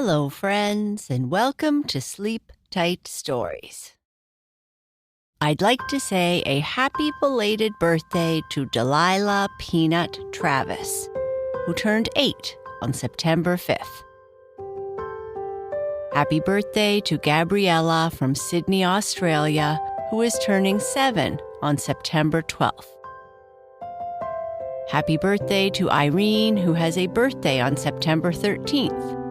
Hello, friends, and welcome to Sleep Tight Stories. I'd like to say a happy belated birthday to Delilah Peanut Travis, who turned 8 on September 5th. Happy birthday to Gabriella from Sydney, Australia, who is turning 7 on September 12th. Happy birthday to Irene, who has a birthday on September 13th.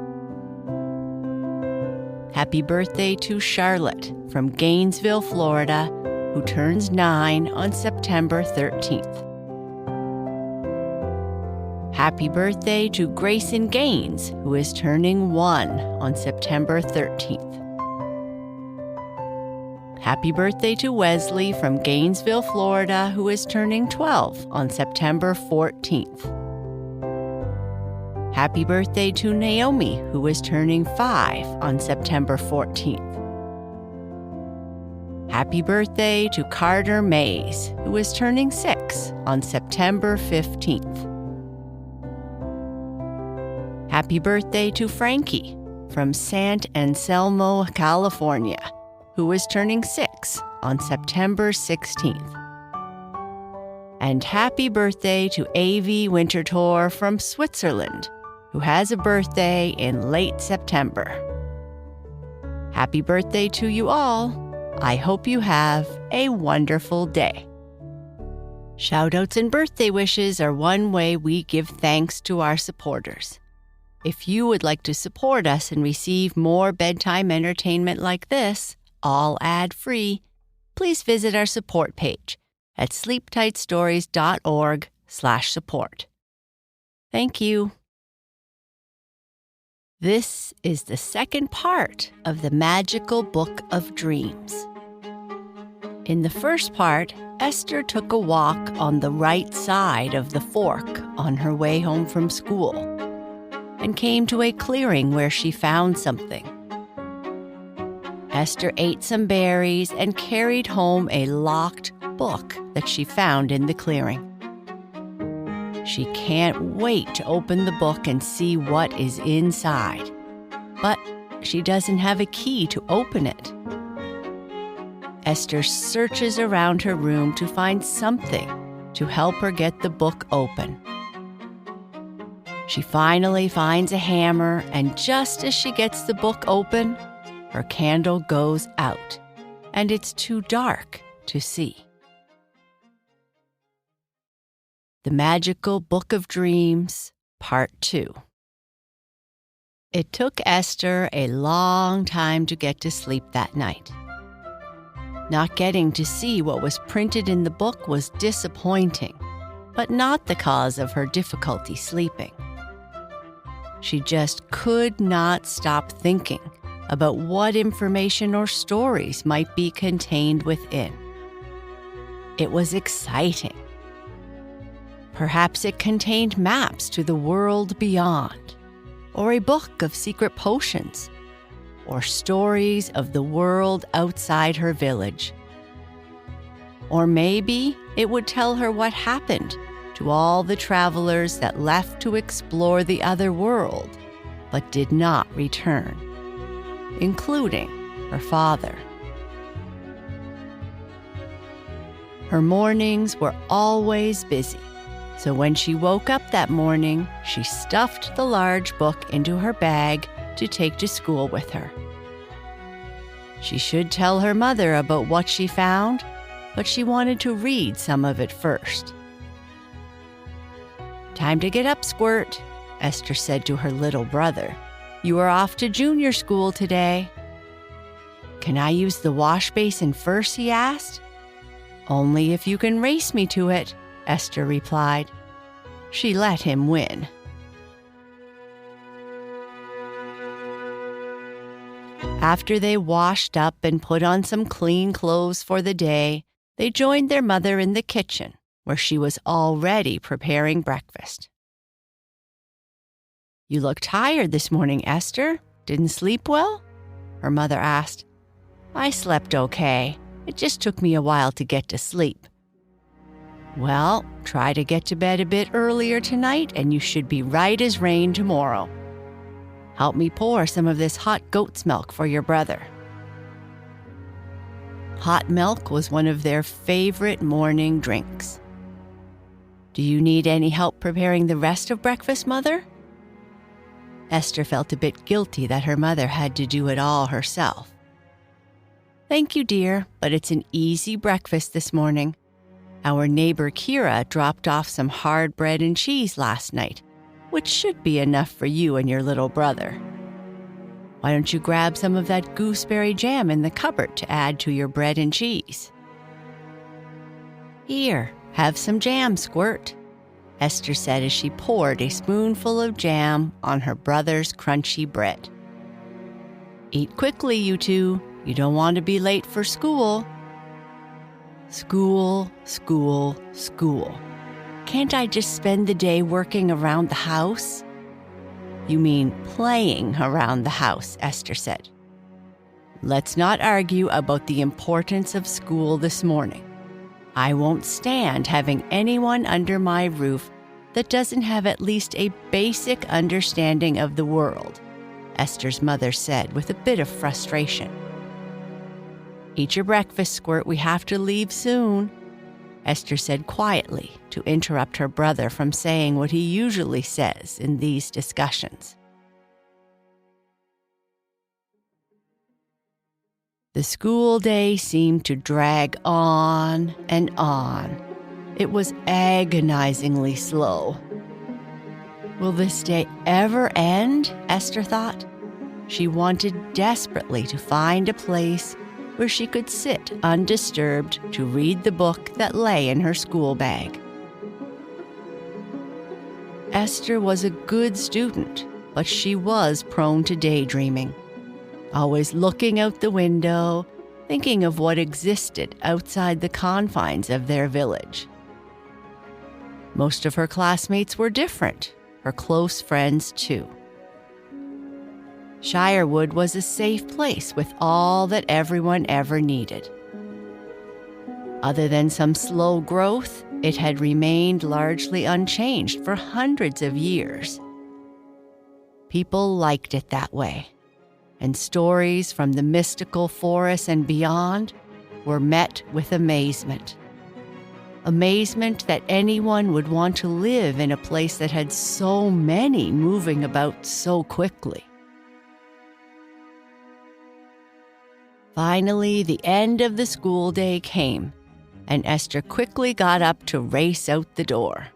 Happy birthday to Charlotte from Gainesville, Florida, who turns 9 on September 13th. Happy birthday to Grayson Gaines, who is turning 1 on September 13th. Happy birthday to Wesley from Gainesville, Florida, who is turning 12 on September 14th. Happy birthday to Naomi, who is turning 5 on September 14th. Happy birthday to Carter Mays, who is turning 6 on September 15th. Happy birthday to Frankie from San Anselmo, California, who is turning 6 on September 16th. And happy birthday to A.V. Winterthur from Switzerland, who has a birthday in late September. Happy birthday to you all. I hope you have a wonderful day. Shoutouts and birthday wishes are one way we give thanks to our supporters. If you would like to support us and receive more bedtime entertainment like this, all ad-free, please visit our support page at sleeptightstories.org/support. Thank you. This is the second part of the Magical Book of Dreams. In the first part, Esther took a walk on the right side of the fork on her way home from school and came to a clearing where she found something. Esther ate some berries and carried home a locked book that she found in the clearing. She can't wait to open the book and see what is inside, but she doesn't have a key to open it. Esther searches around her room to find something to help her get the book open. She finally finds a hammer, and just as she gets the book open, her candle goes out, and it's too dark to see. The Magical Book of Dreams, Part 2. It took Esther a long time to get to sleep that night. Not getting to see what was printed in the book was disappointing, but not the cause of her difficulty sleeping. She just could not stop thinking about what information or stories might be contained within. It was exciting. Perhaps it contained maps to the world beyond, or a book of secret potions, or stories of the world outside her village. Or maybe it would tell her what happened to all the travelers that left to explore the other world, but did not return, including her father. Her mornings were always busy. So when she woke up that morning, she stuffed the large book into her bag to take to school with her. She should tell her mother about what she found, but she wanted to read some of it first. "Time to get up, Squirt," Esther said to her little brother. "You are off to junior school today." "Can I use the wash basin first?" he asked. "Only if you can race me to it," Esther replied. She let him win. After they washed up and put on some clean clothes for the day, they joined their mother in the kitchen, where she was already preparing breakfast. "You look tired this morning, Esther. Didn't sleep well?" her mother asked. "I slept okay. It just took me a while to get to sleep." "Well, try to get to bed a bit earlier tonight, and you should be right as rain tomorrow." Help me pour some of this hot goat's milk for your brother." Hot milk was one of their favorite morning drinks. "Do you need any help preparing the rest of breakfast, Mother?" Esther felt a bit guilty that her mother had to do it all herself. "Thank you, dear, but it's an easy breakfast this morning. Our neighbor Kira dropped off some hard bread and cheese last night, which should be enough for you and your little brother. Why don't you grab some of that gooseberry jam in the cupboard to add to your bread and cheese?" "Here, have some jam, Squirt," Esther said as she poured a spoonful of jam on her brother's crunchy bread. "Eat quickly, you two. You don't want to be late for school." School, school, school. Can't I just spend the day working around the house? "You mean playing around the house," Esther said. "Let's not argue about the importance of school this morning. I won't stand having anyone under my roof that doesn't have at least a basic understanding of the world," Esther's mother said with a bit of frustration. "Eat your breakfast, Squirt. We have to leave soon," Esther said quietly to interrupt her brother from saying what he usually says in these discussions. The school day seemed to drag on and on. It was agonizingly slow. Will this day ever end? Esther thought. She wanted desperately to find a place where she could sit undisturbed to read the book that lay in her school bag. Esther was a good student, but she was prone to daydreaming, always looking out the window, thinking of what existed outside the confines of their village. Most of her classmates were different, her close friends too. Shirewood was a safe place with all that everyone ever needed. Other than some slow growth, it had remained largely unchanged for hundreds of years. People liked it that way, and stories from the mystical forests and beyond were met with amazement. Amazement that anyone would want to live in a place that had so many moving about so quickly. Finally, the end of the school day came, and Esther quickly got up to race out the door.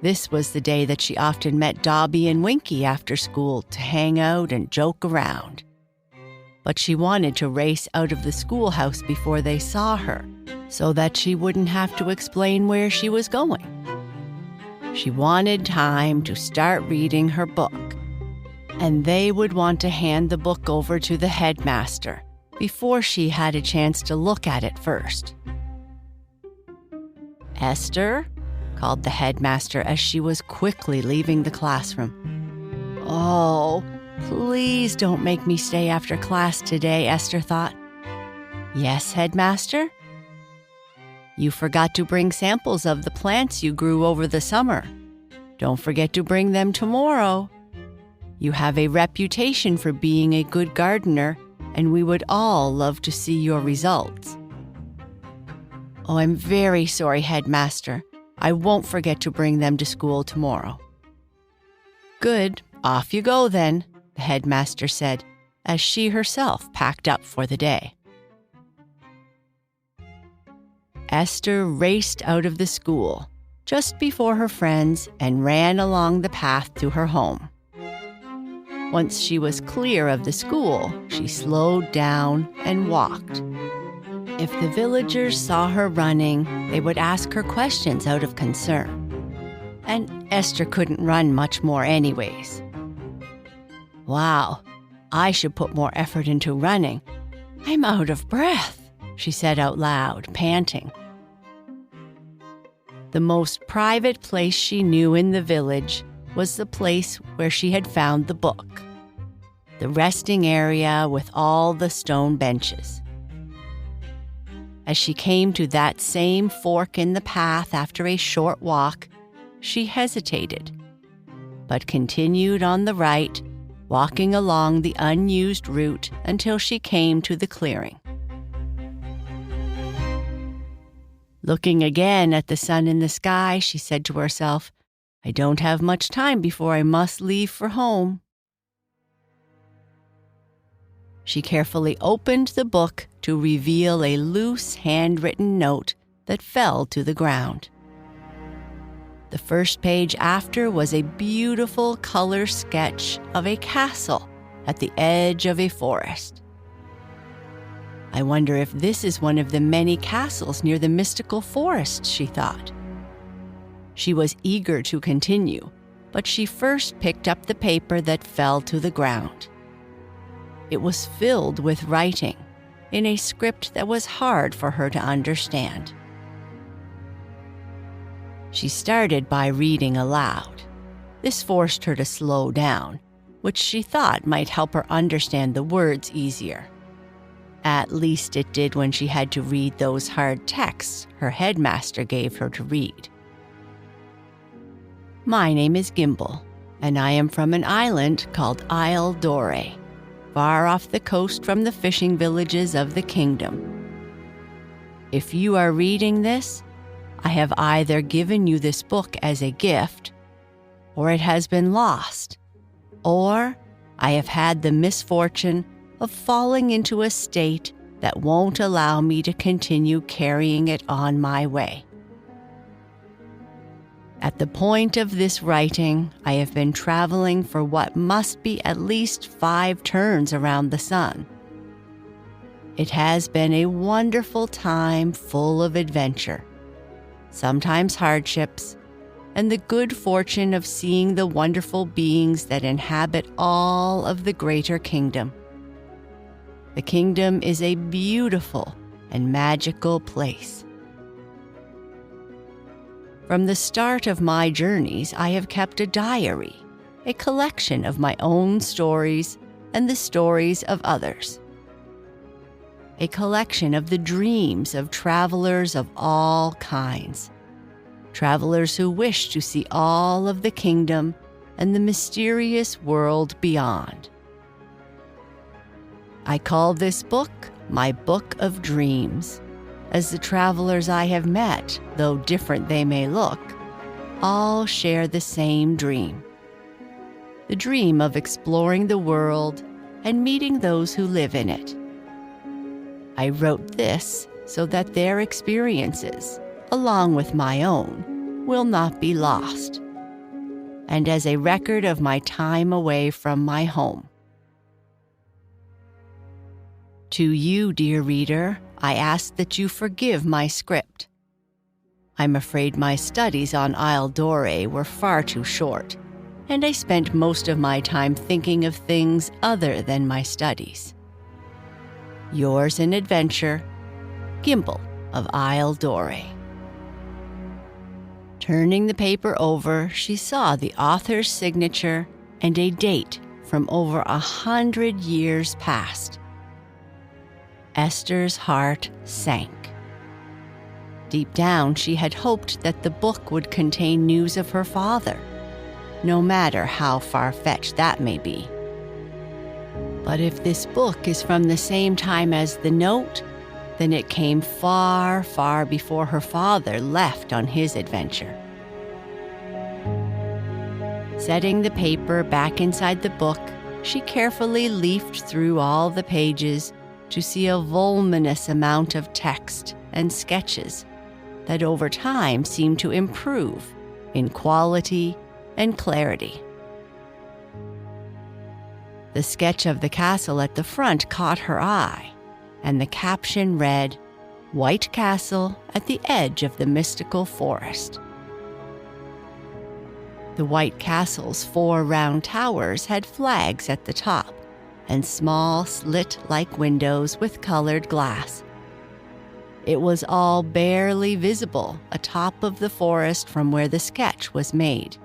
This was the day that she often met Dobby and Winky after school to hang out and joke around. But she wanted to race out of the schoolhouse before they saw her, so that she wouldn't have to explain where she was going. She wanted time to start reading her book, and they would want to hand the book over to the headmaster before she had a chance to look at it first. "Esther?" called the headmaster as she was quickly leaving the classroom. "Oh, please don't make me stay after class today," Esther thought. "Yes, headmaster?" "You forgot to bring samples of the plants you grew over the summer. Don't forget to bring them tomorrow. You have a reputation for being a good gardener, and we would all love to see your results." "Oh, I'm very sorry, headmaster. I won't forget to bring them to school tomorrow." "Good. Off you go then," the headmaster said, as she herself packed up for the day. Esther raced out of the school just before her friends and ran along the path to her home. Once she was clear of the school, she slowed down and walked. If the villagers saw her running, they would ask her questions out of concern. And Esther couldn't run much more anyways. "Wow, I should put more effort into running. I'm out of breath," she said out loud, panting. The most private place she knew in the village was the place where she had found the book, the resting area with all the stone benches. As she came to that same fork in the path after a short walk, she hesitated, but continued on the right walking along the unused route until she came to the clearing. Looking again at the sun in the sky, she said to herself, "I don't have much time before I must leave for home." She carefully opened the book to reveal a loose handwritten note that fell to the ground. The first page after was a beautiful color sketch of a castle at the edge of a forest. "I wonder if this is one of the many castles near the mystical forest," she thought. She was eager to continue, but she first picked up the paper that fell to the ground. It was filled with writing in a script that was hard for her to understand. She started by reading aloud. This forced her to slow down, which she thought might help her understand the words easier. At least it did when she had to read those hard texts her headmaster gave her to read. "My name is Gimble, and I am from an island called Isle Dore, far off the coast from the fishing villages of the kingdom. If you are reading this, I have either given you this book as a gift, or it has been lost, or I have had the misfortune of falling into a state that won't allow me to continue carrying it on my way. At the point of this writing, I have been traveling for what must be at least 5 turns around the sun. It has been a wonderful time full of adventure, sometimes hardships, and the good fortune of seeing the wonderful beings that inhabit all of the greater kingdom. The kingdom is a beautiful and magical place. From the start of my journeys, I have kept a diary, a collection of my own stories and the stories of others. A collection of the dreams of travelers of all kinds, travelers who wish to see all of the kingdom and the mysterious world beyond. I call this book my Book of Dreams, as the travelers I have met, though different they may look, all share the same dream. The dream of exploring the world and meeting those who live in it. I wrote this so that their experiences, along with my own, will not be lost, and as a record of my time away from my home. To you, dear reader, I ask that you forgive my script. I'm afraid my studies on Isle Dore were far too short, and I spent most of my time thinking of things other than my studies. Yours in adventure, Gimble of Isle Dore. Turning the paper over, she saw the author's signature and a date from over 100 years past. Esther's heart sank. Deep down, she had hoped that the book would contain news of her father, no matter how far-fetched that may be. But if this book is from the same time as the note, then it came far, far before her father left on his adventure. Setting the paper back inside the book, she carefully leafed through all the pages to see a voluminous amount of text and sketches that over time seemed to improve in quality and clarity. The sketch of the castle at the front caught her eye, and the caption read, "White Castle at the edge of the mystical forest." The White Castle's 4 round towers had flags at the top and small slit-like windows with colored glass. It was all barely visible atop of the forest from where the sketch was made.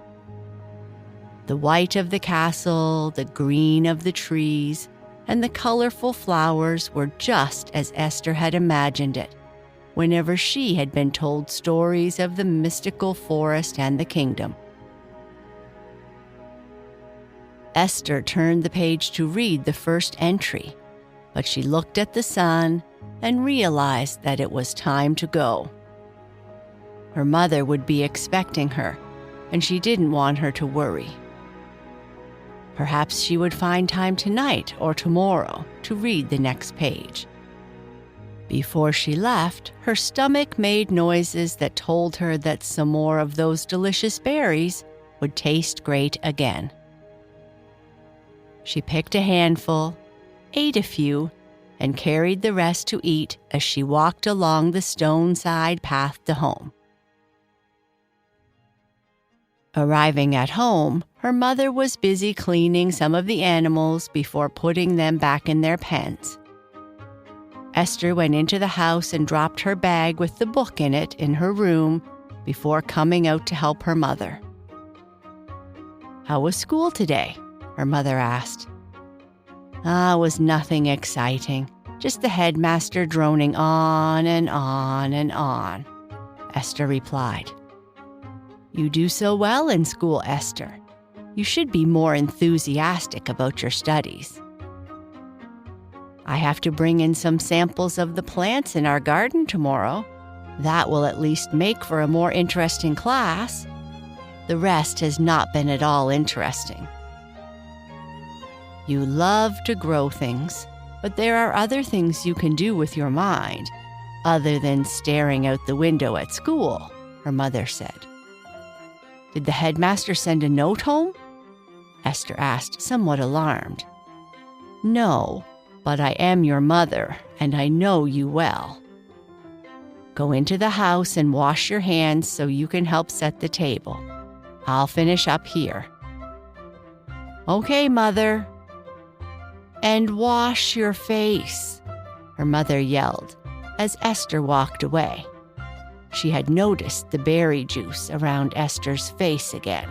The white of the castle, the green of the trees, and the colorful flowers were just as Esther had imagined it whenever she had been told stories of the mystical forest and the kingdom. Esther turned the page to read the first entry, but she looked at the sun and realized that it was time to go. Her mother would be expecting her, and she didn't want her to worry. Perhaps she would find time tonight or tomorrow to read the next page. Before she left, her stomach made noises that told her that some more of those delicious berries would taste great again. She picked a handful, ate a few, and carried the rest to eat as she walked along the stone-side path to home. Arriving at home, her mother was busy cleaning some of the animals before putting them back in their pens. Esther went into the house and dropped her bag with the book in it in her room before coming out to help her mother. "How was school today?" her mother asked. It was nothing exciting, just the headmaster droning on and on and on," Esther replied. "You do so well in school, Esther. You should be more enthusiastic about your studies." "I have to bring in some samples of the plants in our garden tomorrow. That will at least make for a more interesting class. The rest has not been at all interesting." "You love to grow things, but there are other things you can do with your mind, other than staring out the window at school," her mother said. "Did the headmaster send a note home?" Esther asked, somewhat alarmed. "No, but I am your mother, and I know you well. Go into the house and wash your hands so you can help set the table. I'll finish up here." "Okay, Mother." "And wash your face," her mother yelled as Esther walked away. She had noticed the berry juice around Esther's face again.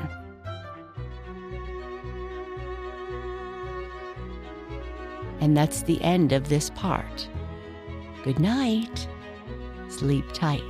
And that's the end of this part. Good night. Sleep tight.